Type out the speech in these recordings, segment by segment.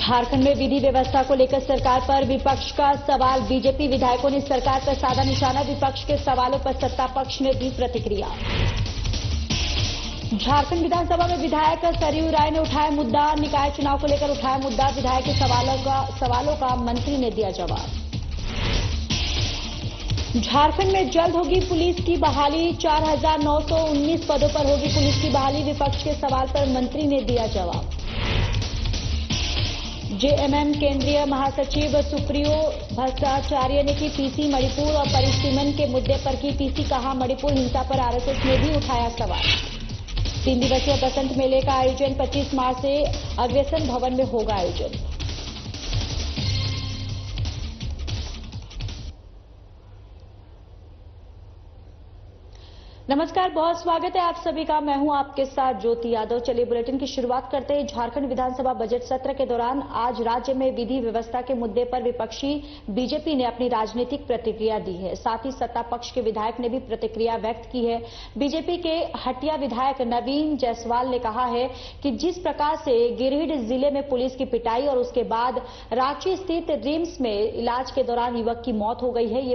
झारखंड में विधि व्यवस्था को लेकर सरकार पर विपक्ष का सवाल। बीजेपी विधायकों ने सरकार पर साधा निशाना। विपक्ष के सवालों पर सत्ता पक्ष ने दी प्रतिक्रिया। झारखंड विधानसभा में विधायक सरयू राय ने उठाया मुद्दा। निकाय चुनाव को लेकर उठाया मुद्दा। विधायक के सवालों का मंत्री ने दिया जवाब। झारखंड में जल्द होगी पुलिस की बहाली। 4,919 पदों पर होगी पुलिस की बहाली। विपक्ष के सवाल पर मंत्री ने दिया जवाब। जेएमएम केंद्रीय महासचिव सुप्रियो भट्टाचार्य ने की पीसी। मणिपुर और परिसीमन के मुद्दे पर की पीसी। कहा मणिपुर हिंसा पर आरएसएस ने भी उठाया सवाल। 3 दिवसीय बसंत मेले का आयोजन 25 मार्च से अग्रसेन भवन में होगा आयोजन। नमस्कार, बहुत स्वागत है आप सभी का। मैं हूं आपके साथ ज्योति यादव। चलिए बुलेटिन की शुरुआत करते हैं। झारखंड विधानसभा बजट सत्र के दौरान आज राज्य में विधि व्यवस्था के मुद्दे पर विपक्षी बीजेपी ने अपनी राजनीतिक प्रतिक्रिया दी है। साथ ही सत्ता पक्ष के विधायक ने भी प्रतिक्रिया व्यक्त की है। बीजेपी के हटिया विधायक नवीन जायसवाल ने कहा है कि जिस प्रकार से गिरिडीह जिले में पुलिस की पिटाई और उसके बाद रांची स्थित रिम्स में इलाज के दौरान युवक की मौत हो गई है, ये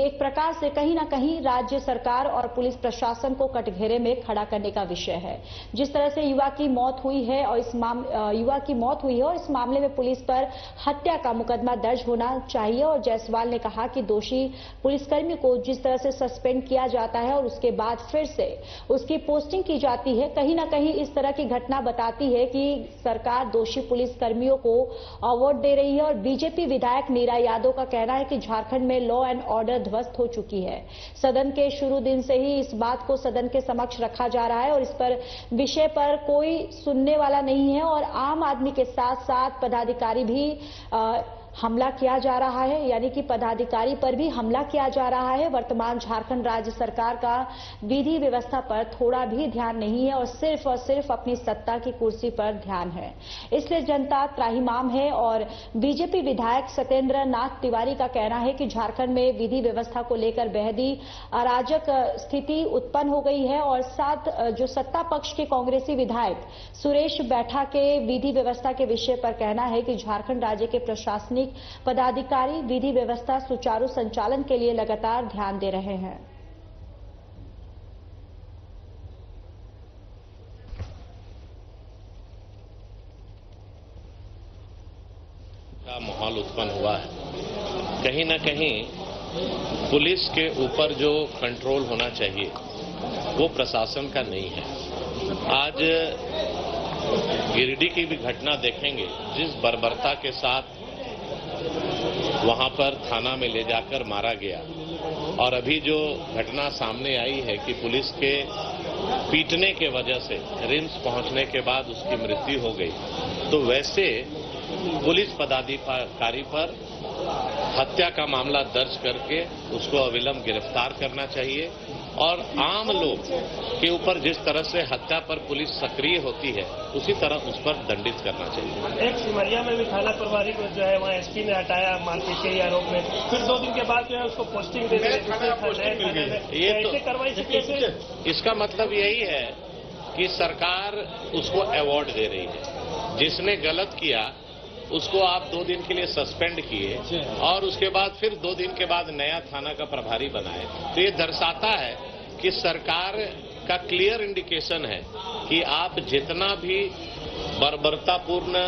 एक प्रकार से कहीं न कहीं राज्य सरकार और पुलिस प्रशासन को कटघरे में खड़ा करने का विषय है। जिस तरह से युवा की मौत हुई है और इस मामले में पुलिस पर हत्या का मुकदमा दर्ज होना चाहिए। और जायसवाल ने कहा कि दोषी पुलिसकर्मी को जिस तरह से सस्पेंड किया जाता है और उसके बाद फिर से उसकी पोस्टिंग की जाती है, कहीं ना कहीं इस तरह की घटना बताती है कि सरकार दोषी पुलिसकर्मियों को अवार्ड दे रही है। और बीजेपी विधायक नीरा यादव का कहना है कि झारखंड में लॉ एंड ऑर्डर ध्वस्त हो चुकी है। सदन के शुरू दिन से ही इस बात को सदन के समक्ष रखा जा रहा है और इस पर विषय पर कोई सुनने वाला नहीं है। और आम आदमी के साथ साथ पदाधिकारी भी हमला किया जा रहा है, यानी कि पदाधिकारी पर भी हमला किया जा रहा है। वर्तमान झारखंड राज्य सरकार का विधि व्यवस्था पर थोड़ा भी ध्यान नहीं है और सिर्फ अपनी सत्ता की कुर्सी पर ध्यान है। इसलिए जनता त्राहिमाम है। और बीजेपी विधायक सत्येंद्र नाथ तिवारी का कहना है कि झारखंड में विधि व्यवस्था को लेकर बेहद अराजक स्थिति उत्पन्न हो गई है। और साथ जो सत्ता पक्ष के कांग्रेसी विधायक सुरेश बैठा के विधि व्यवस्था के विषय पर कहना है कि झारखंड राज्य के प्रशासनिक पदाधिकारी विधि व्यवस्था सुचारू संचालन के लिए लगातार ध्यान दे रहे हैं। का माहौल उत्पन्न हुआ है। कहीं न कहीं पुलिस के ऊपर जो कंट्रोल होना चाहिए वो प्रशासन का नहीं है। आज गिरिडीह की भी घटना देखेंगे, जिस बर्बरता के साथ वहां पर थाना में ले जाकर मारा गया। और अभी जो घटना सामने आई है कि पुलिस के पीटने के वजह से रिम्स पहुंचने के बाद उसकी मृत्यु हो गई, तो वैसे पुलिस पदाधिकारी पर हत्या का मामला दर्ज करके उसको अविलंब गिरफ्तार करना चाहिए। और आम लोग के ऊपर जिस तरह से हत्या पर पुलिस सक्रिय होती है, उसी तरह उस पर दंडित करना चाहिए। एक सिमरिया में भी थाना प्रभारी को जो है वहाँ एसपी ने हटाया मारपीट के आरोप में, फिर 2 दिन के बाद जो है उसको पोस्टिंग दे दी। ये तो कार्रवाई से कैसे? इसका मतलब यही है कि सरकार उसको अवार्ड दे रही है। जिसने गलत किया उसको आप 2 दिन के लिए सस्पेंड किए और उसके बाद फिर 2 दिन के बाद नया थाना का प्रभारी बनाए। तो ये दर्शाता है कि सरकार का क्लियर इंडिकेशन है कि आप जितना भी बर्बरतापूर्ण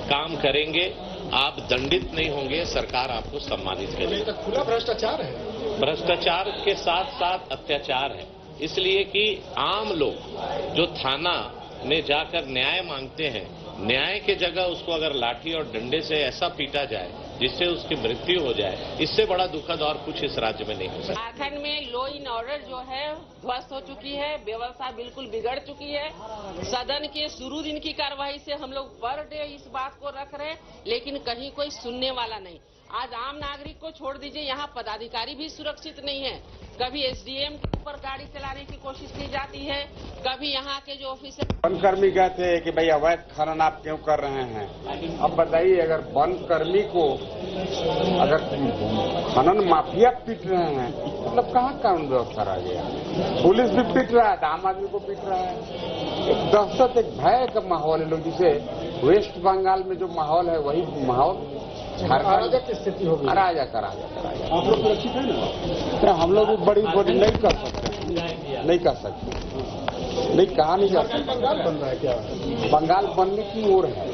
काम करेंगे आप दंडित नहीं होंगे, सरकार आपको सम्मानित करेगी। तो खुला भ्रष्टाचार है। भ्रष्टाचार के साथ साथ अत्याचार है। इसलिए कि आम लोग जो थाना में जाकर न्याय मांगते हैं, न्याय के जगह उसको अगर लाठी और डंडे से ऐसा पीटा जाए जिससे उसकी मृत्यु हो जाए, इससे बड़ा दुखद और कुछ इस राज्य में नहीं हो सकता। झारखंड में लॉ एंड ऑर्डर जो है ध्वस्त हो चुकी है, व्यवस्था बिल्कुल बिगड़ चुकी है। सदन के शुरू दिन की कार्रवाई से हम लोग पर डे इस बात को रख रहे हैं, लेकिन कहीं कोई सुनने वाला नहीं। आज आम नागरिक को छोड़ दीजिए, यहाँ पदाधिकारी भी सुरक्षित नहीं है। कभी एसडीएम के ऊपर गाड़ी चलाने की कोशिश की जाती है, कभी यहाँ के जो ऑफिसर वनकर्मी कहते हैं कि भाई अवैध खनन आप क्यों कर रहे हैं। अब बताइए, अगर वनकर्मी को अगर खनन माफिया पीट रहे हैं, मतलब कहाँ कानून व्यवस्था रह गया। पुलिस भी पीट रहा है, आम आदमी को पीट रहा है। एक दहशत, एक भय का माहौल है। लोग जिसे वेस्ट बंगाल में जो माहौल है वही माहौल झारखंड अराजक की स्थिति होगी। अराजक आप लोग सुरक्षित है ना? हम लोग भी बड़ी नहीं कर सकते, नहीं कर सकते, नहीं कहा नहीं जा सकता। बंगाल बन रहा है क्या? बंगाल बनने की ओर है।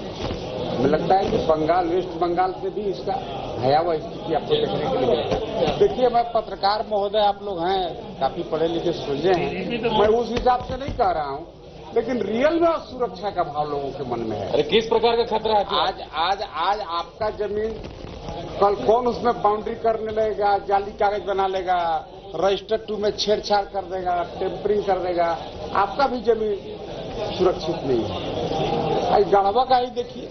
मुझे लगता है कि बंगाल, वेस्ट बंगाल से भी इसका भयावह स्थिति आपको देखने के लिए मिलेगा। देखिए, मैं पत्रकार महोदय, आप लोग हैं काफी पढ़े लिखे सुलझे हैं, मैं उस हिसाब से नहीं कह रहा हूं, लेकिन रियल में सुरक्षा का भाव लोगों के मन में है। अरे किस प्रकार का खतरा है? आज आपका जमीन, कल कौन उसमें बाउंड्री करने लगेगा, जाली कागज बना लेगा, रजिस्टर 2 में छेड़छाड़ कर देगा, टेम्परिंग कर देगा, आपका भी जमीन सुरक्षित नहीं है। आज गढ़वा का ही देखिए,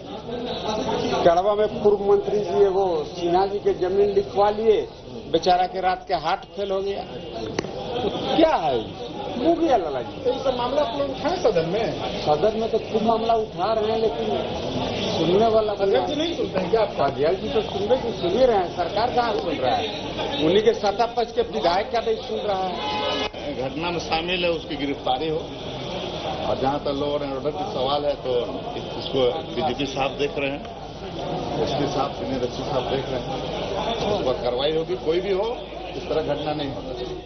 गढ़वा में पूर्व मंत्री जी वो सिन्हा जी के जमीन लिखवा लिए, बेचारा के रात के हार्ट फेल हो गया। तो क्या है, मुँह गया लाला जी। तो ये सब मामला आप लोग उठाए सदन में? सदन में तो खूब मामला उठा रहे हैं, लेकिन सुनने वाला अध्यक्ष नहीं सुनते हैं क्या? आपका अध्यक्ष जी तो सुन ही रहे हैं, सरकार कहाँ सुन रहा है? उन्हीं के सत्ता पक्ष के विधायक क्या नहीं सुन रहा है? घटना में शामिल है उसकी गिरफ्तारी हो। और जहां तक लॉ एंड ऑर्डर का सवाल है तो इसको डीजीपी साहब देख रहे हैं, एसपी साहब, सीनियर एसपी साहब देख रहे हैं, उस पर कार्रवाई होगी। कोई भी हो, इस तरह घटना नहीं होना चाहिए।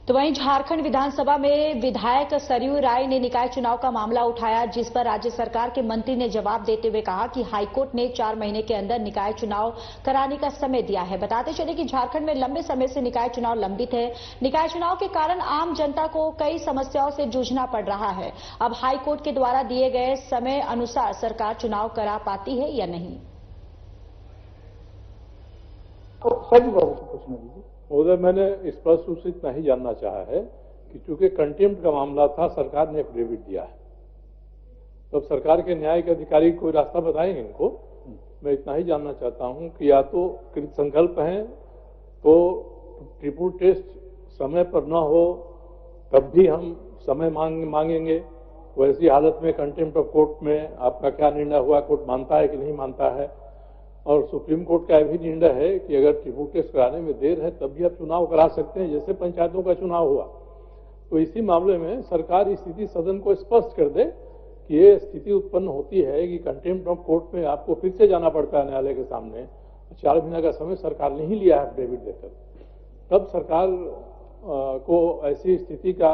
तो वहीं झारखंड विधानसभा में विधायक सरयू राय ने निकाय चुनाव का मामला उठाया, जिस पर राज्य सरकार के मंत्री ने जवाब देते हुए कहा कि हाईकोर्ट ने 4 महीने के अंदर निकाय चुनाव कराने का समय दिया है। बताते चले कि झारखंड में लंबे समय से निकाय चुनाव लंबित है। निकाय चुनाव के कारण आम जनता को कई समस्याओं से जूझना पड़ रहा है। अब हाईकोर्ट के द्वारा दिए गए समय अनुसार सरकार चुनाव करा पाती है या नहीं। महोदय, मैंने स्पष्ट रूप से इतना ही जानना चाहा है कि चूंकि कंटेम्प्ट का मामला था, सरकार ने एफिडेविट दिया है, तो सरकार के न्यायिक अधिकारी कोई रास्ता बताएंगे इनको। मैं इतना ही जानना चाहता हूं कि या तो कृत संकल्प हैं तो ट्रिपल टेस्ट समय पर न हो तब भी हम समय मांगेंगे। वैसी हालत में कंटेम्प्ट ऑफ कोर्ट में आपका क्या निर्णय हुआ, कोर्ट मानता है कि नहीं मानता है? और सुप्रीम कोर्ट का भी निर्णय है कि अगर ट्रिब्यूनल टेस्ट कराने में देर है तब भी आप चुनाव करा सकते हैं, जैसे पंचायतों का चुनाव हुआ। तो इसी मामले में सरकार स्थिति सदन को स्पष्ट कर दे कि ये स्थिति उत्पन्न होती है कि कंटेम्प्ट ऑफ कोर्ट में आपको फिर से जाना पड़ता है न्यायालय के सामने। 4 महीने का समय सरकार ने ही लिया है एफिडेविट देकर, तब सरकार को ऐसी स्थिति का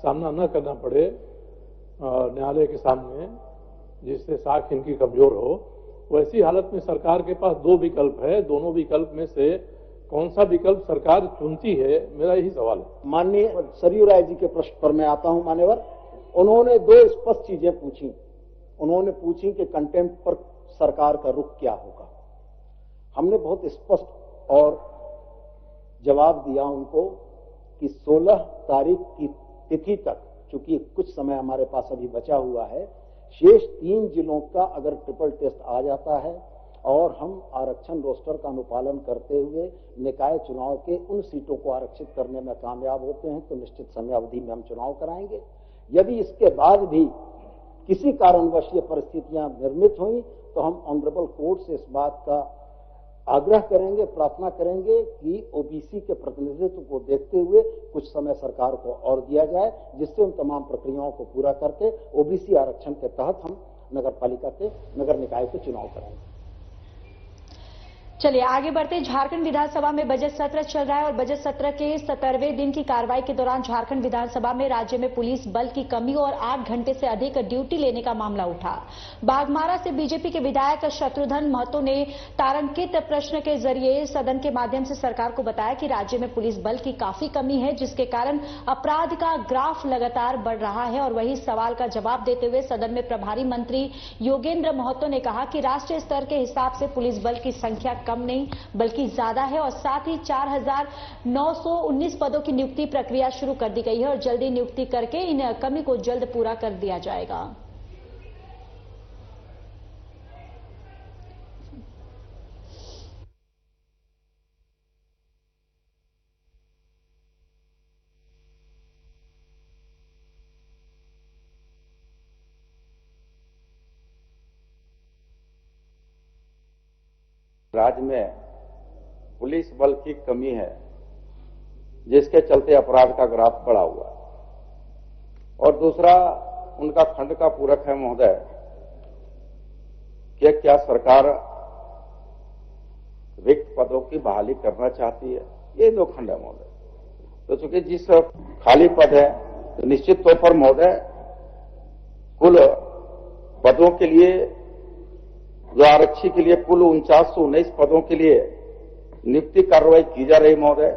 सामना न करना पड़े न्यायालय के सामने जिससे साख इनकी कमजोर हो। वैसी हालत में सरकार के पास 2 विकल्प है, दोनों विकल्प में से कौन सा विकल्प सरकार चुनती है, मेरा यही सवाल है। माननीय सरयू राय जी के प्रश्न पर मैं आता हूं। मान्यवर, उन्होंने 2 स्पष्ट चीजें पूछी। उन्होंने पूछी कि कंटेम्प्ट पर सरकार का रुख क्या होगा। हमने बहुत स्पष्ट और जवाब दिया उनको कि 16 तारीख की तिथि तक, चूंकि कुछ समय हमारे पास अभी बचा हुआ है, शेष 3 जिलों का अगर ट्रिपल टेस्ट आ जाता है और हम आरक्षण रोस्टर का अनुपालन करते हुए निकाय चुनाव के उन सीटों को आरक्षित करने में कामयाब होते हैं तो निश्चित समय अवधि में हम चुनाव कराएंगे। यदि इसके बाद भी किसी कारणवश ये परिस्थितियां निर्मित हुई तो हम ऑनरेबल कोर्ट से इस बात का आग्रह करेंगे, प्रार्थना करेंगे कि ओबीसी के प्रतिनिधित्व को देखते हुए कुछ समय सरकार को और दिया जाए, जिससे उन तमाम प्रक्रियाओं को पूरा करके ओबीसी आरक्षण के तहत हम नगरपालिका के, नगर निकाय के चुनाव कराएंगे। चलिए आगे बढ़ते। झारखंड विधानसभा में बजट सत्र चल रहा है और बजट सत्र के 17वें दिन की कार्रवाई के दौरान झारखंड विधानसभा में राज्य में पुलिस बल की कमी और 8 घंटे से अधिक ड्यूटी लेने का मामला उठा। बाघमारा से बीजेपी के विधायक शत्रुघ्न महतो ने तारांकित प्रश्न के जरिए सदन के माध्यम से सरकार को बताया कि राज्य में पुलिस बल की काफी कमी है, जिसके कारण अपराध का ग्राफ लगातार बढ़ रहा है। और वही सवाल का जवाब देते हुए सदन में प्रभारी मंत्री योगेंद्र महतो ने कहा कि राष्ट्रीय स्तर के हिसाब से पुलिस बल की संख्या कम नहीं बल्कि ज्यादा है और साथ ही 4919 पदों की नियुक्ति प्रक्रिया शुरू कर दी गई है और जल्दी नियुक्ति करके इन कमी को जल्द पूरा कर दिया जाएगा। राज्य में पुलिस बल की कमी है, जिसके चलते अपराध का ग्राफ बढ़ा हुआ है। और दूसरा, उनका खंड का पूरक है महोदय कि क्या सरकार रिक्त पदों की बहाली करना चाहती है। ये दो खंड है महोदय। तो चूंकि जिस खाली पद है तो निश्चित तौर पर महोदय कुल पदों के लिए जो आरक्षी के लिए कुल 4919 पदों के लिए नियुक्ति कार्रवाई की जा रही महोदय।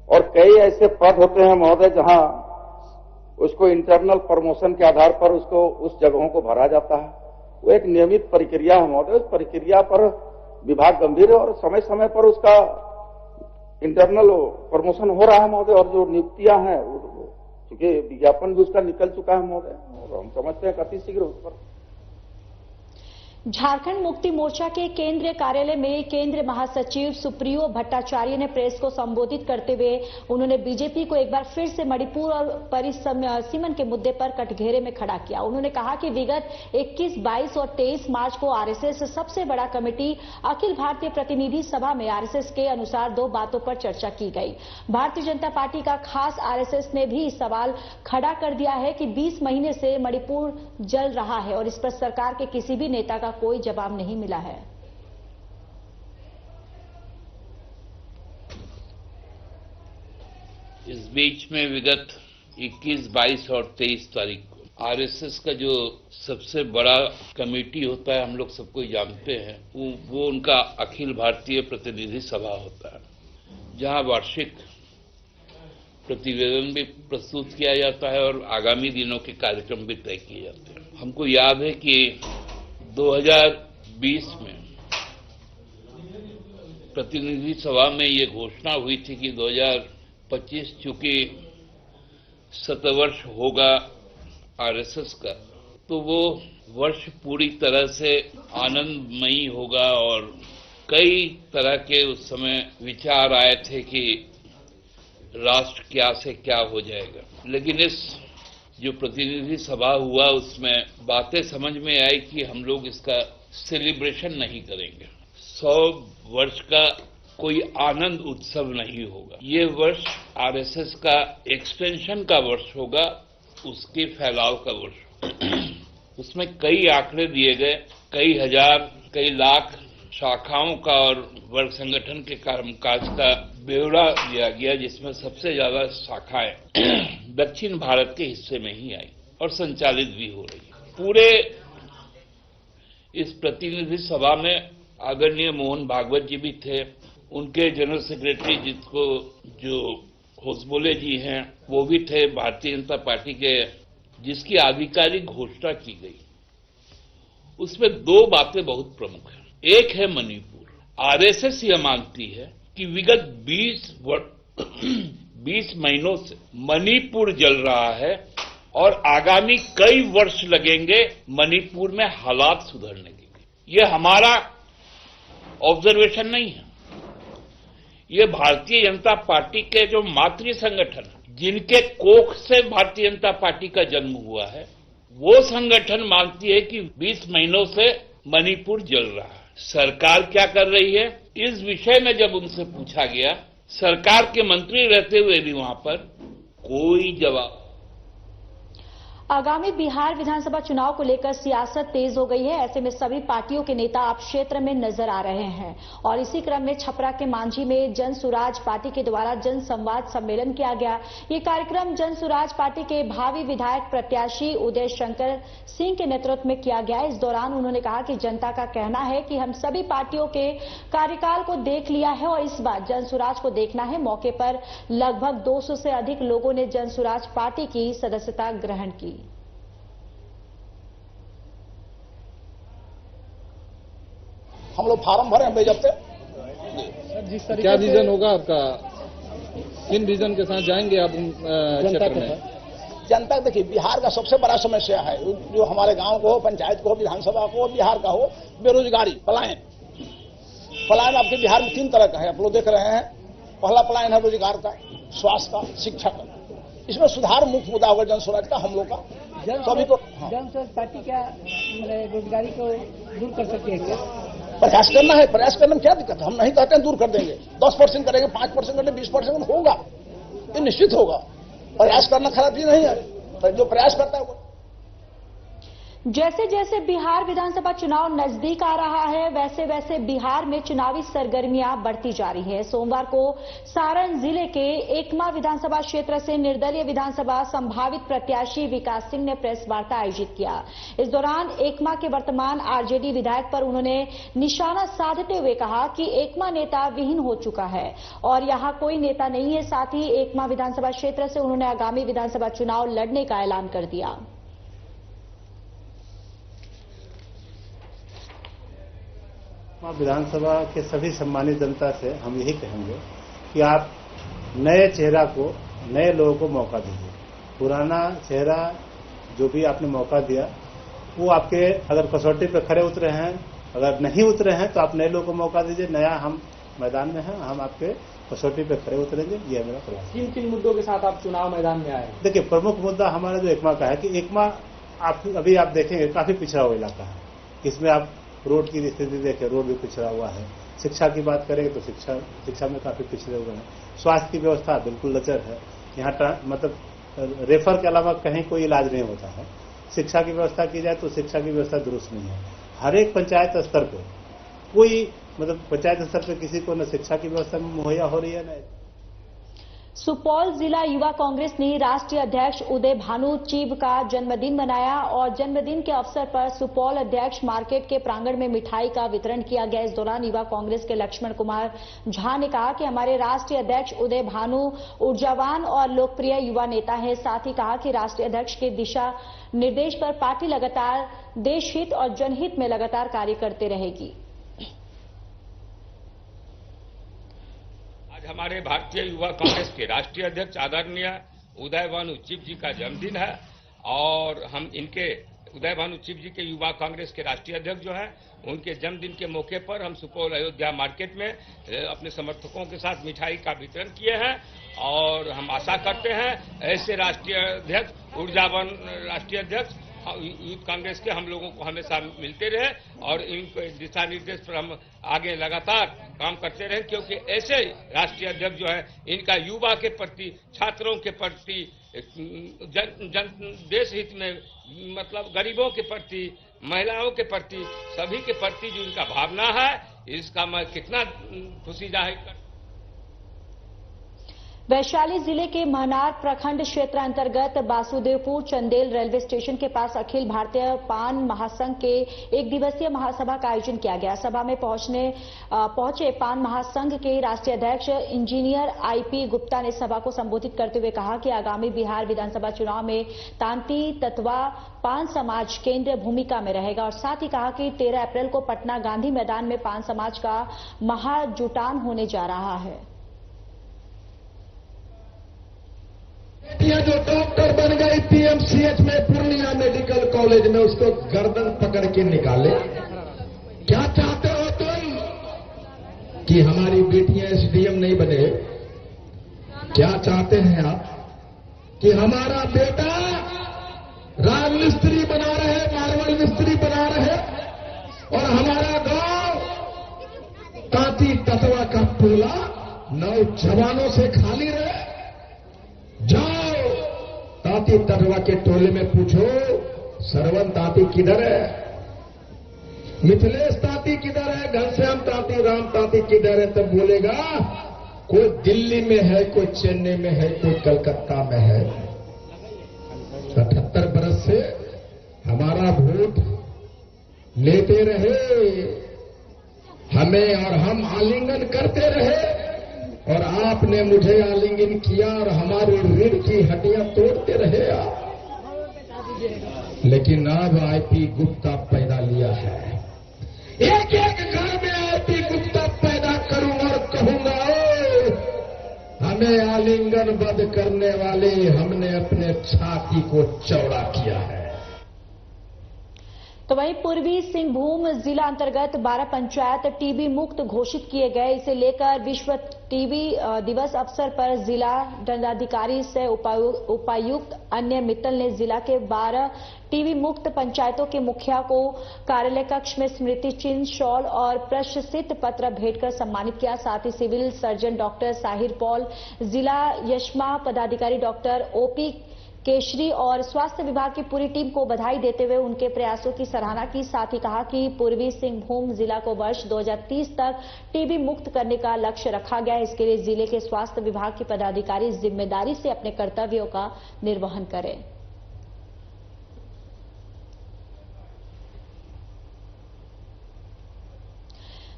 और कई ऐसे पद होते हैं महोदय जहां उसको इंटरनल प्रमोशन के आधार पर उसको उस जगहों को भरा जाता है। वो एक नियमित प्रक्रिया है महोदय। उस प्रक्रिया पर विभाग गंभीर है और समय समय पर उसका इंटरनल प्रमोशन हो रहा है महोदय। और जो नियुक्तियां हैं क्योंकि विज्ञापन भी उसका निकल चुका है महोदय, हम समझते हैं कि अति शीघ्र उस पर। झारखंड मुक्ति मोर्चा के केंद्रीय कार्यालय में केंद्रीय महासचिव सुप्रियो भट्टाचार्य ने प्रेस को संबोधित करते हुए उन्होंने बीजेपी को एक बार फिर से मणिपुर और परिसीमन के मुद्दे पर कटघरे में खड़ा किया। उन्होंने कहा कि विगत 21, 22 और 23 मार्च को आरएसएस सबसे बड़ा कमेटी अखिल भारतीय प्रतिनिधि सभा में आरएसएस के अनुसार 2 बातों पर चर्चा की गई। भारतीय जनता पार्टी का खास आरएसएस ने भी सवाल खड़ा कर दिया है कि 20 महीने से मणिपुर जल रहा है और इस पर सरकार के किसी भी नेता का कोई जवाब नहीं मिला है। इस बीच में विगत 21, 22 और 23 तारीख को आरएसएस का जो सबसे बड़ा कमेटी होता है, हम लोग सबको जानते हैं, वो उनका अखिल भारतीय प्रतिनिधि सभा होता है, जहां वार्षिक प्रतिवेदन भी प्रस्तुत किया जाता है और आगामी दिनों के कार्यक्रम भी तय किए जाते हैं। हमको याद है कि 2020 में प्रतिनिधि सभा में ये घोषणा हुई थी कि 2025 चूंकि शतवर्ष होगा आरएसएस का, तो वो वर्ष पूरी तरह से आनंदमयी होगा और कई तरह के उस समय विचार आए थे कि राष्ट्र क्या से क्या हो जाएगा। लेकिन इस जो प्रतिनिधि सभा हुआ उसमें बातें समझ में आई कि हम लोग इसका सेलिब्रेशन नहीं करेंगे। 100 वर्ष का कोई आनंद उत्सव नहीं होगा। ये वर्ष आरएसएस का एक्सटेंशन का वर्ष होगा, उसके फैलाव का वर्ष। उसमें कई आंकड़े दिए गए, कई हजार, कई लाख शाखाओं का और वर्ग संगठन के कामकाज का ब्यौरा दिया गया, जिसमें सबसे ज्यादा शाखाएं दक्षिण भारत के हिस्से में ही आई और संचालित भी हो रही है। पूरे इस प्रतिनिधि सभा में आदरणीय मोहन भागवत जी भी थे, उनके जनरल सेक्रेटरी जिसको जो होसबोले जी हैं वो भी थे भारतीय जनता पार्टी के, जिसकी आधिकारिक घोषणा की गई। उसमें 2 बातें बहुत प्रमुख हैं। एक है मणिपुर। आरएसएस यह मानती है कि विगत 20 महीनों से मणिपुर जल रहा है और आगामी कई वर्ष लगेंगे मणिपुर में हालात सुधरने के लिए। यह हमारा ऑब्जर्वेशन नहीं है, ये भारतीय जनता पार्टी के जो मातृ संगठन जिनके कोख से भारतीय जनता पार्टी का जन्म हुआ है, वो संगठन मानती है कि 20 महीनों से मणिपुर जल रहा है। सरकार क्या कर रही है, इस विषय में जब उनसे पूछा गया, सरकार के मंत्री रहते हुए भी वहां पर कोई जवाब। आगामी बिहार विधानसभा चुनाव को लेकर सियासत तेज हो गई है। ऐसे में सभी पार्टियों के नेता अब क्षेत्र में नजर आ रहे हैं और इसी क्रम में छपरा के मांझी में जन सुराज पार्टी के द्वारा जन संवाद सम्मेलन किया गया। ये कार्यक्रम जन सुराज पार्टी के भावी विधायक प्रत्याशी उदय शंकर सिंह के नेतृत्व में किया गया। इस दौरान उन्होंने कहा कि जनता का कहना है कि हम सभी पार्टियों के कार्यकाल को देख लिया है और इस बार जन सुराज को देखना है। मौके पर लगभग 200 से अधिक लोगों ने जन सुराज पार्टी की सदस्यता ग्रहण की। हम लोग फार्म भरे हैं जब से। क्या विजन होगा आपका, किन विजन के साथ जाएंगे आप क्षेत्र में? जनता देखिए, बिहार का सबसे बड़ा समस्या है जो हमारे गांव को हो, पंचायत को हो, विधानसभा को हो, बिहार का हो, बेरोजगारी, पलायन। पलायन आपके बिहार में 3 तरह का है, आप लोग देख रहे हैं। पहला पलायन है रोजगार का, स्वास्थ्य का, शिक्षा का। इसमें सुधार मुख्य मुद्दा होगा जन स्वराज का, हम लोग का। सभी को जन स्वराज पार्टी क्या बेरोजगारी को दूर कर सकती है? क्या प्रयास करना है, प्रयास करने में क्या दिक्कत है? हम नहीं कहते हैं दूर कर देंगे, 10% करेंगे, 5% करेंगे, 20% होगा, ये निश्चित होगा। प्रयास करना खराब चीज नहीं है, तो जो प्रयास करता है वो जैसे जैसे बिहार विधानसभा चुनाव नजदीक आ रहा है, वैसे वैसे बिहार में चुनावी सरगर्मियां बढ़ती जा रही है। सोमवार को सारण जिले के एकमा विधानसभा क्षेत्र से निर्दलीय विधानसभा संभावित प्रत्याशी विकास सिंह ने प्रेस वार्ता आयोजित किया। इस दौरान एकमा के वर्तमान आरजेडी विधायक पर उन्होंने निशाना साधते हुए कहा कि एकमा नेता विहीन हो चुका है और यहां कोई नेता नहीं है। साथ ही एकमा विधानसभा क्षेत्र से उन्होंने आगामी विधानसभा चुनाव लड़ने का ऐलान कर दिया। विधानसभा के सभी सम्मानित जनता से हम यही कहेंगे कि आप नए चेहरा को, नए लोगों को मौका दीजिए। पुराना चेहरा जो भी आपने मौका दिया वो आपके अगर कसौटी पे खड़े उतरे हैं, अगर नहीं उतरे हैं तो आप नए लोगों को मौका दीजिए। नया हम मैदान में हैं, हम आपके कसौटी पे खड़े उतरेंगे, ये मेरा प्रयास। किन मुद्दों के साथ आप चुनाव मैदान में आए? देखिए, प्रमुख मुद्दा हमारा जो एकमा का है कि एकमा अभी आप देखेंगे काफी पिछड़ा हुआ इलाका है। इसमें आप रोड की स्थिति देखें, रोड भी पिछड़ा हुआ है। शिक्षा की बात करेंगे तो शिक्षा में काफी पिछड़े हुए हैं। स्वास्थ्य की व्यवस्था बिल्कुल लचर है। यहाँ मतलब रेफर के अलावा कहीं कोई इलाज नहीं होता है। शिक्षा की व्यवस्था की जाए तो शिक्षा की व्यवस्था दुरुस्त नहीं है। हर एक पंचायत स्तर पे कोई मतलब पंचायत स्तर पे किसी को न शिक्षा की व्यवस्था मुहैया हो रही है न। सुपौल जिला युवा कांग्रेस ने राष्ट्रीय अध्यक्ष उदय भानु चिब का जन्मदिन मनाया और जन्मदिन के अवसर पर सुपौल अध्यक्ष मार्केट के प्रांगण में मिठाई का वितरण किया गया। इस दौरान युवा कांग्रेस के लक्ष्मण कुमार झा ने कहा कि हमारे राष्ट्रीय अध्यक्ष उदय भानु ऊर्जावान और लोकप्रिय युवा नेता है। साथ ही कहा कि राष्ट्रीय अध्यक्ष के दिशा निर्देश पर पार्टी लगातार देश हित और जनहित में लगातार कार्य करते रहेगी। हमारे भारतीय युवा कांग्रेस के राष्ट्रीय अध्यक्ष आदरणीय उदय भानु चिब जी का जन्मदिन है और हम इनके उदय भानु चिब जी के युवा कांग्रेस के राष्ट्रीय अध्यक्ष जो हैं उनके जन्मदिन के मौके पर हम सुपौल अयोध्या मार्केट में अपने समर्थकों के साथ मिठाई का वितरण किए हैं और हम आशा करते हैं ऐसे राष्ट्रीय अध्यक्ष, ऊर्जावान राष्ट्रीय अध्यक्ष यूथ कांग्रेस के हम लोगों को हमेशा मिलते रहे और इनके दिशा निर्देश पर हम आगे लगातार काम करते रहे, क्योंकि ऐसे राष्ट्रीय अध्यक्ष जो है इनका युवा के प्रति, छात्रों के प्रति, देश हित में मतलब गरीबों के प्रति, महिलाओं के प्रति, सभी के प्रति जो इनका भावना है, इसका मैं कितना खुशी जाहिर करता हूं। वैशाली जिले के महनार प्रखंड क्षेत्र अंतर्गत बासुदेवपुर चंदेल रेलवे स्टेशन के पास अखिल भारतीय पान महासंघ के एक दिवसीय महासभा का आयोजन किया गया। सभा में पहुंचे पान महासंघ के राष्ट्रीय अध्यक्ष इंजीनियर आईपी गुप्ता ने सभा को संबोधित करते हुए कहा कि आगामी बिहार विधानसभा चुनाव में तांती तत्वा पान समाज केंद्रीय भूमिका में रहेगा और साथ ही कहा कि 13 अप्रैल को पटना गांधी मैदान में पान समाज का महाजुटान होने जा रहा है। बेटियां जो डॉक्टर बन गई पीएमसीएच में, पूर्णिया मेडिकल कॉलेज में, उसको गर्दन पकड़ के निकाले। क्या चाहते हो तुम कि हमारी बेटियां एसडीएम नहीं बने? क्या चाहते हैं आप कि हमारा बेटा राज मिस्त्री बना रहे, मार्बल मिस्त्री बना रहे और हमारा गांव तांती ततवा का टोला नौजवानों से खाली रहे? जाओ तांती तटवा के टोले में पूछो सरवन तांती किधर है, मिथिलेश तांती किधर है, घनश्याम तांती, राम तांती किधर है? तब बोलेगा कोई दिल्ली में है, कोई चेन्नई में है, कोई कलकत्ता में है। 78 बरस से हमारा वोट लेते रहे हमें और हम आलिंगन करते रहे और आपने मुझे आलिंगन किया और हमारी रीढ़ की हड्डियां तोड़ते रहे आप। लेकिन अब आईपी गुप्ता पैदा लिया है। एक एक घर में आईपी गुप्ता पैदा करूं और कहूंगा हमें आलिंगनबद्ध करने वाले, हमने अपने छाती को चौड़ा किया है। तो वहीं पूर्वी सिंहभूम जिला अंतर्गत 12 पंचायत टीबी मुक्त घोषित किए गए। इसे लेकर विश्व टीबी दिवस अवसर पर जिला दंडाधिकारी से उपायुक्त अन्य मित्तल ने जिला के 12 टीबी मुक्त पंचायतों के मुखिया को कार्यालय कक्ष में स्मृति चिन्ह, शॉल और प्रशस्ति पत्र भेंट कर सम्मानित किया। साथ ही civil surgeon doctor Sahir Paul, जिला यशमा पदाधिकारी डॉक्टर ओपी केशरी और स्वास्थ्य विभाग की पूरी टीम को बधाई देते हुए उनके प्रयासों की सराहना की। साथ ही कहा कि पूर्वी सिंहभूम जिला को वर्ष 2030 तक टीबी मुक्त करने का लक्ष्य रखा गया है। इसके लिए जिले के स्वास्थ्य विभाग के पदाधिकारी जिम्मेदारी से अपने कर्तव्यों का निर्वहन करें।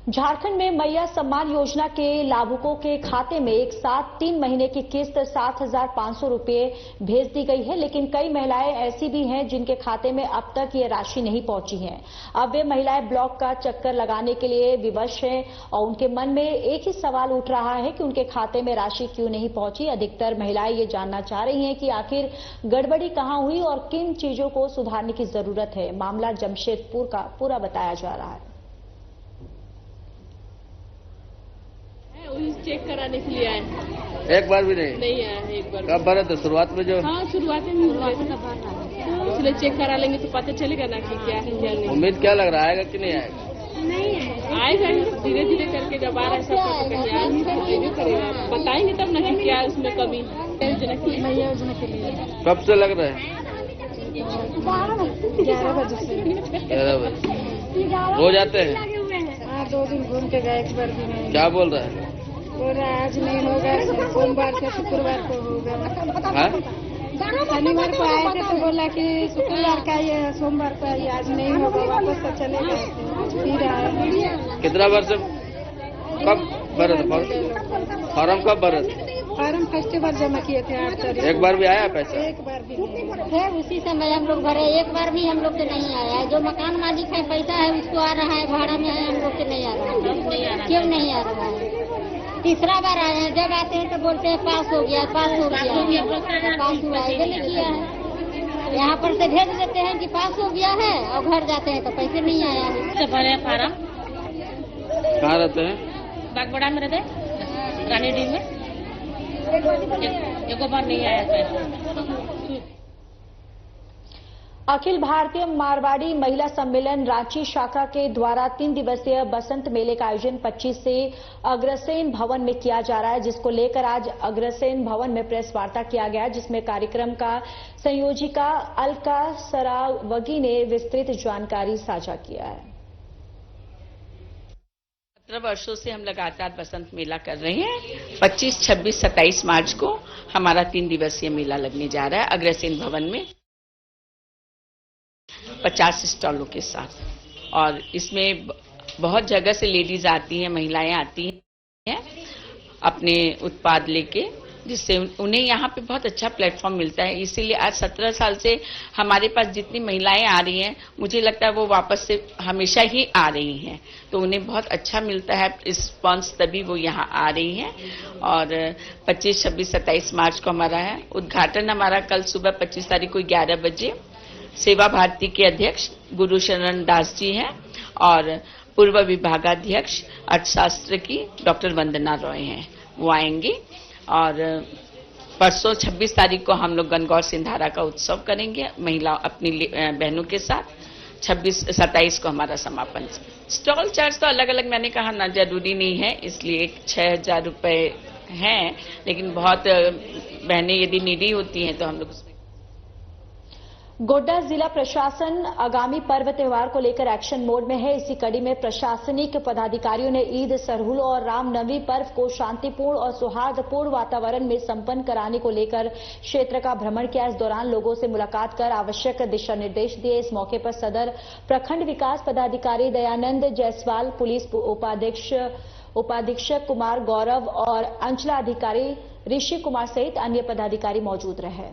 झारखंड में मैया सम्मान योजना के लाभुकों के खाते में एक साथ 3 महीने की किस्त 7,500 रुपये भेज दी गई है, लेकिन कई महिलाएं ऐसी भी हैं जिनके खाते में अब तक ये राशि नहीं पहुंची है। अब वे महिलाएं ब्लॉक का चक्कर लगाने के लिए विवश हैं और उनके मन में एक ही सवाल उठ रहा है कि उनके खाते में राशि क्यों नहीं पहुंची। अधिकतर महिलाएं ये जानना चाह रही हैं कि आखिर गड़बड़ी कहां हुई और किन चीजों को सुधारने की जरूरत है। मामला जमशेदपुर का पूरा बताया जा रहा है। चेक कराने के लिए आए। एक बार भी नहीं आया है। एक बार कब भरा था? शुरुआत में जो शुरुआत में इसलिए चेक करा लेंगे तो पता चलेगा ना कि क्या है क्या नहीं। उम्मीद क्या लग रहा है, आएगा कि नहीं आएगा? नहीं आएगा, धीरे धीरे करके जब आ रहा है सब करेगा, बताएंगे तब ना कि क्या उसमें कमी योजना के लिए। कब से लग रहा है? 11 बजे से। 11 बजे हो जाते हैं। 2 दिन घूम के गए, एक बार भी नहीं। क्या बोल रहा है? बोल रहा है आज नहीं होगा, सोमवार से शुक्रवार को होगा। शनिवार को आए थे तो बोला कि शुक्रवार का ये सोमवार को ये आज नहीं होगा, वापस तो चले गए। फिर आए। कितना वर्ष कब भरे थे फॉर्म? कब भरे थे? फॉर्म फेस्टिवल जमा किए थे 8 तारीख। एक बार भी आया पैसा? एक बार भी नहीं। उसी समय हम लोग भरे, एक बार भी हम लोग के नहीं आया है। जो मकान मालिक है पैसा है उसको आ रहा है, भाड़ा में है, हम लोग के नहीं आ रहा है। क्यों नहीं आ रहा है? तीसरा बार आए हैं, जब आते हैं तो बोलते हैं पास हो गया, पास हो गया। पास हुआ है नहीं किया है। यहाँ पर से भेज देते हैं कि पास हो गया है और घर जाते हैं तो पैसे नहीं आया है। भरे फार्म। कहाँ रहते हैं? बागबड़ा में रहते, रानीडी में। एक बार नहीं आया पैसा। अखिल भारतीय मारवाड़ी महिला सम्मेलन रांची शाखा के द्वारा 3 दिवसीय बसंत मेले का आयोजन 25 से अग्रसेन भवन में किया जा रहा है, जिसको लेकर आज अग्रसेन भवन में प्रेस वार्ता किया गया, जिसमें कार्यक्रम का संयोजिका अलका सरावगी ने विस्तृत जानकारी साझा किया है। 17 वर्षों से हम लगातार बसंत मेला कर रहे हैं। 25, 26, 27 मार्च को हमारा 3 दिवसीय मेला लगने जा रहा है अग्रसेन भवन में 50 स्टॉलों के साथ। और इसमें बहुत जगह से लेडीज आती हैं, महिलाएं आती हैं अपने उत्पाद लेके, जिससे उन्हें यहाँ पे बहुत अच्छा प्लेटफॉर्म मिलता है। इसीलिए आज 17 साल से हमारे पास जितनी महिलाएं आ रही हैं, मुझे लगता है वो वापस से हमेशा ही आ रही हैं, तो उन्हें बहुत अच्छा मिलता है रिस्पॉन्स, तभी वो यहाँ आ रही हैं। और 25, 26, 27 मार्च को हमारा है उद्घाटन। हमारा कल सुबह 25 तारीख को 11 बजे सेवा भारती के अध्यक्ष गुरुशरण दास जी हैं और पूर्व विभागाध्यक्ष अर्थशास्त्र की डॉक्टर वंदना रॉय हैं, वो आएंगे। और परसों 26 तारीख को हम लोग गणगौर सिंधारा का उत्सव करेंगे महिला अपनी बहनों के साथ। 26, 27 को हमारा समापन। स्टॉल चार्ज तो अलग अलग मैंने कहा ना जरूरी नहीं है, इसलिए 6,000 रुपये हैं, लेकिन बहुत बहनें यदि नीडी होती हैं तो हम लोग। गोड्डा जिला प्रशासन आगामी पर्व त्योहार को लेकर एक्शन मोड में है। इसी कड़ी में प्रशासनिक पदाधिकारियों ने ईद, सरहुल और रामनवमी पर्व को शांतिपूर्ण और सौहार्दपूर्ण वातावरण में संपन्न कराने को लेकर क्षेत्र का भ्रमण किया। इस दौरान लोगों से मुलाकात कर आवश्यक दिशा निर्देश दिए। इस मौके पर सदर प्रखंड विकास पदाधिकारी दयानंद जायसवाल, पुलिस उपाधीक्षक कुमार गौरव और अंचलाधिकारी ऋषि कुमार सहित अन्य पदाधिकारी मौजूद रहे।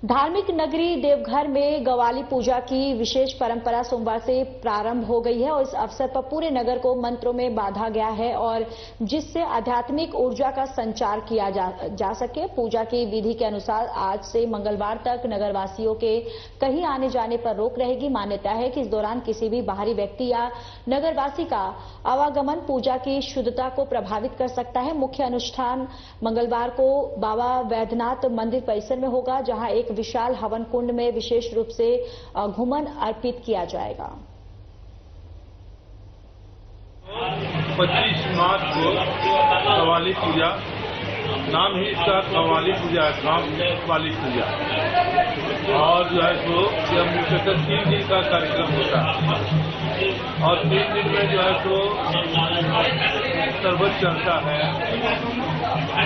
धार्मिक नगरी देवघर में गवाली पूजा की विशेष परंपरा सोमवार से प्रारंभ हो गई है और इस अवसर पर पूरे नगर को मंत्रों में बांधा गया है और जिससे आध्यात्मिक ऊर्जा का संचार किया जा सके। पूजा की विधि के अनुसार आज से मंगलवार तक नगरवासियों के कहीं आने जाने पर रोक रहेगी। मान्यता है कि इस दौरान किसी भी बाहरी व्यक्ति या नगरवासी का आवागमन पूजा की शुद्धता को प्रभावित कर सकता है। मुख्य अनुष्ठान मंगलवार को बाबा वैद्यनाथ मंदिर परिसर में होगा, जहां एक विशाल हवन कुंड में विशेष रूप से घुमन अर्पित किया जाएगा। 25 मार्च को गवाली पूजा नाम ही इसका कव्वाली पूजा है, गाँव वाली पूजा। और जो है सो यह मुख्यतः 3 दिन का कार्यक्रम होता है और 3 दिन में जो है सो शरबत चलता है,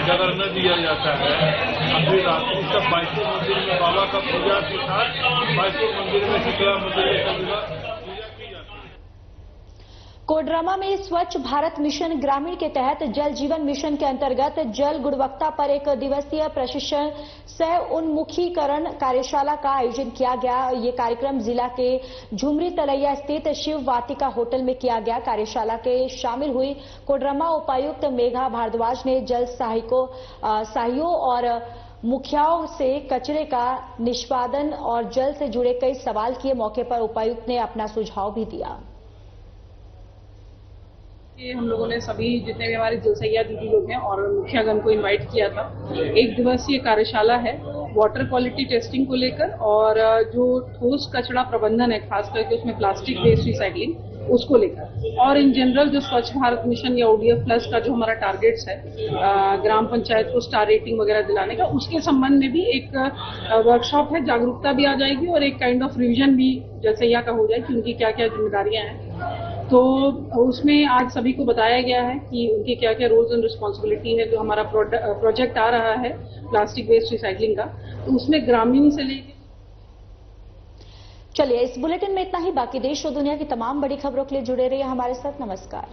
जागरण दिया जाता है। अभी रात्रि सब 22 मंदिर में बाबा का पूजा के साथ 22 मंदिर में शीतला मंदिर में सब जगह पूजा की जाती है। कोडरमा में स्वच्छ भारत मिशन ग्रामीण के तहत जल जीवन मिशन के अंतर्गत जल गुणवत्ता पर 1 दिवसीय प्रशिक्षण सह उन्मुखीकरण कार्यशाला का आयोजन किया गया। ये कार्यक्रम जिला के झुमरी तलैया स्थित शिव वाटिका होटल में किया गया। कार्यशाला के शामिल हुई कोडरमा उपायुक्त मेघा भारद्वाज ने जल सहायकों और मुखियाओं से कचरे का निष्पादन और जल से जुड़े कई सवाल किए। मौके पर उपायुक्त ने अपना सुझाव भी दिया। हम लोगों ने सभी जितने भी हमारे जलसैया दीदी लोग हैं और मुखियागण को इनवाइट किया था। 1 दिवसीय कार्यशाला है वाटर क्वालिटी टेस्टिंग को लेकर और जो ठोस कचरा प्रबंधन है, खास करके उसमें प्लास्टिक वेस्ट रिसाइकलिंग उसको लेकर, और इन जनरल जो स्वच्छ भारत मिशन या ODF प्लस का जो हमारा टारगेट्स है ग्राम पंचायत को स्टार रेटिंग वगैरह दिलाने का, उसके संबंध में भी एक वर्कशॉप है। जागरूकता भी आ जाएगी और एक काइंड ऑफ रिविजन भी जलसैया का हो जाए कि उनकी क्या क्या जिम्मेदारियां हैं। तो उसमें आज सभी को बताया गया है कि उनके क्या क्या रोल्स एंड रिस्पॉन्सिबिलिटी है। जो हमारा प्रोजेक्ट आ रहा है प्लास्टिक वेस्ट रिसाइकलिंग का, तो उसमें ग्रामीण से लेकर। चलिए, इस बुलेटिन में इतना ही। बाकी देश और दुनिया की तमाम बड़ी खबरों के लिए जुड़े रहिए हमारे साथ। नमस्कार।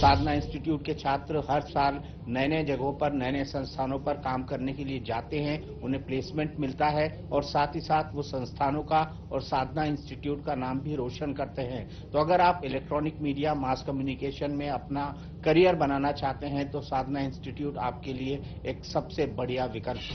साधना इंस्टीट्यूट के छात्र हर साल नए नए जगहों पर, नए नए संस्थानों पर काम करने के लिए जाते हैं, उन्हें प्लेसमेंट मिलता है और साथ ही साथ वो संस्थानों का और साधना इंस्टीट्यूट का नाम भी रोशन करते हैं। तो अगर आप इलेक्ट्रॉनिक मीडिया, मास कम्युनिकेशन में अपना करियर बनाना चाहते हैं तो साधना इंस्टीट्यूट आपके लिए एक सबसे बढ़िया विकल्प है।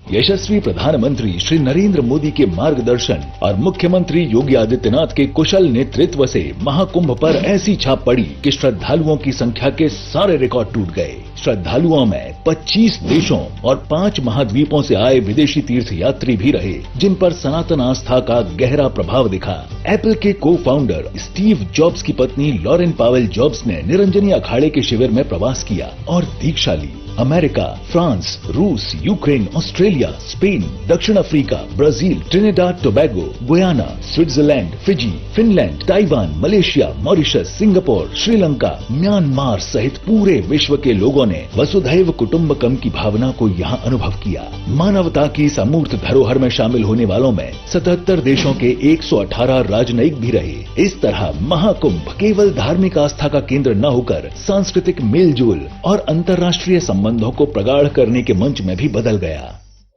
यशस्वी प्रधानमंत्री श्री नरेंद्र मोदी के मार्गदर्शन और मुख्यमंत्री योगी आदित्यनाथ के कुशल नेतृत्व से महाकुंभ पर ऐसी छाप पड़ी कि श्रद्धालुओं की संख्या के सारे रिकॉर्ड टूट गए। श्रद्धालुओं में 25 देशों और 5 महाद्वीपों से आए विदेशी तीर्थयात्री भी रहे, जिन पर सनातन आस्था का गहरा प्रभाव दिखा। एप्पल के को फाउंडर स्टीव जॉब्स की पत्नी लॉरेन पावेल जॉब्स ने निरंजनी अखाड़े के शिविर में प्रवास किया और दीक्षा ली। अमेरिका, फ्रांस, रूस, यूक्रेन, ऑस्ट्रेलिया, स्पेन, दक्षिण Africa, Brazil, Trinidad Tobago, Guyana, Switzerland, Fiji, Finland, Taiwan, Malaysia, Mauritius, Singapore, Sri Lanka, Myanmar सहित पूरे विश्व के लोगों ने वसुधैव कुटुंबकम की भावना को यहाँ अनुभव किया। मानवता की इस अमूर्त धरोहर में शामिल होने वालों में 77 देशों के 118 राजनयिक भी रहे। इस तरह महाकुंभ केवल धार्मिक आस्था का केंद्र न होकर सांस्कृतिक मेलजोल और अंतर्राष्ट्रीय संबंधों को प्रगाढ़ करने के मंच में भी बदल गया।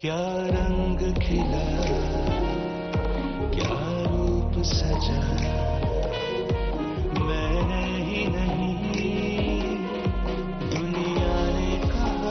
क्या रंग खिला, क्या रूप सजा, मैंने ही नहीं दुनिया ने कहा।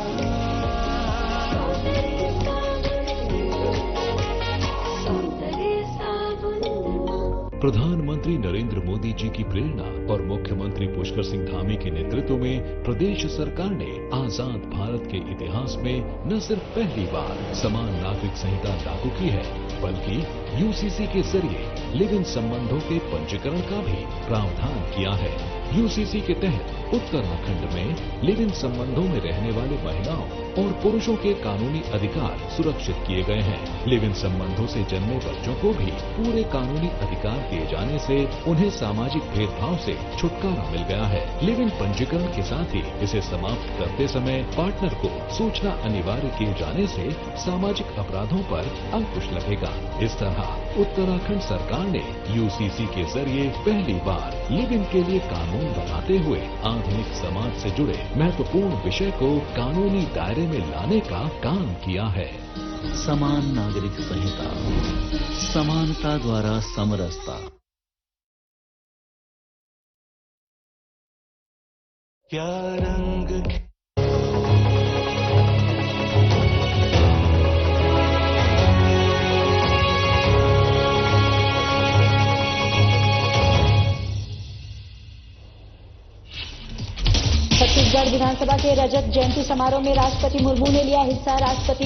प्रधानमंत्री नरेंद्र मोदी जी की प्रेरणा और मुख्यमंत्री पुष्कर सिंह धामी के नेतृत्व में प्रदेश सरकार ने आजाद भारत के इतिहास में न सिर्फ पहली बार समान नागरिक संहिता लागू की है, बल्कि यूसीसी के जरिए लिव इन संबंधों के पंजीकरण का भी प्रावधान किया है। यूसीसी के तहत उत्तराखंड में लिव इन संबंधों में रहने वाले महिलाओं और पुरुषों के कानूनी अधिकार सुरक्षित किए गए हैं। लिव इन संबंधों से जन्मे बच्चों को भी पूरे कानूनी अधिकार दिए जाने से उन्हें सामाजिक भेदभाव से छुटकारा मिल गया है। लिव इन पंजीकरण के साथ ही इसे समाप्त करते समय पार्टनर को सूचना अनिवार्य किए जाने से सामाजिक अपराधों पर अंकुश लगेगा। इस तरह उत्तराखंड सरकार ने यूसीसी के जरिए पहली बार लिव इन के लिए कानून बनाते हुए आधुनिक समाज से जुड़े महत्वपूर्ण विषय को कानूनी दायरे में लाने का काम किया है। समान नागरिक संहिता, समानता द्वारा समरसता। क्या रंग छत्तीसगढ़ विधानसभा के रजत जयंती समारोह में राष्ट्रपति मुर्मू ने लिया हिस्सा। राष्ट्रपति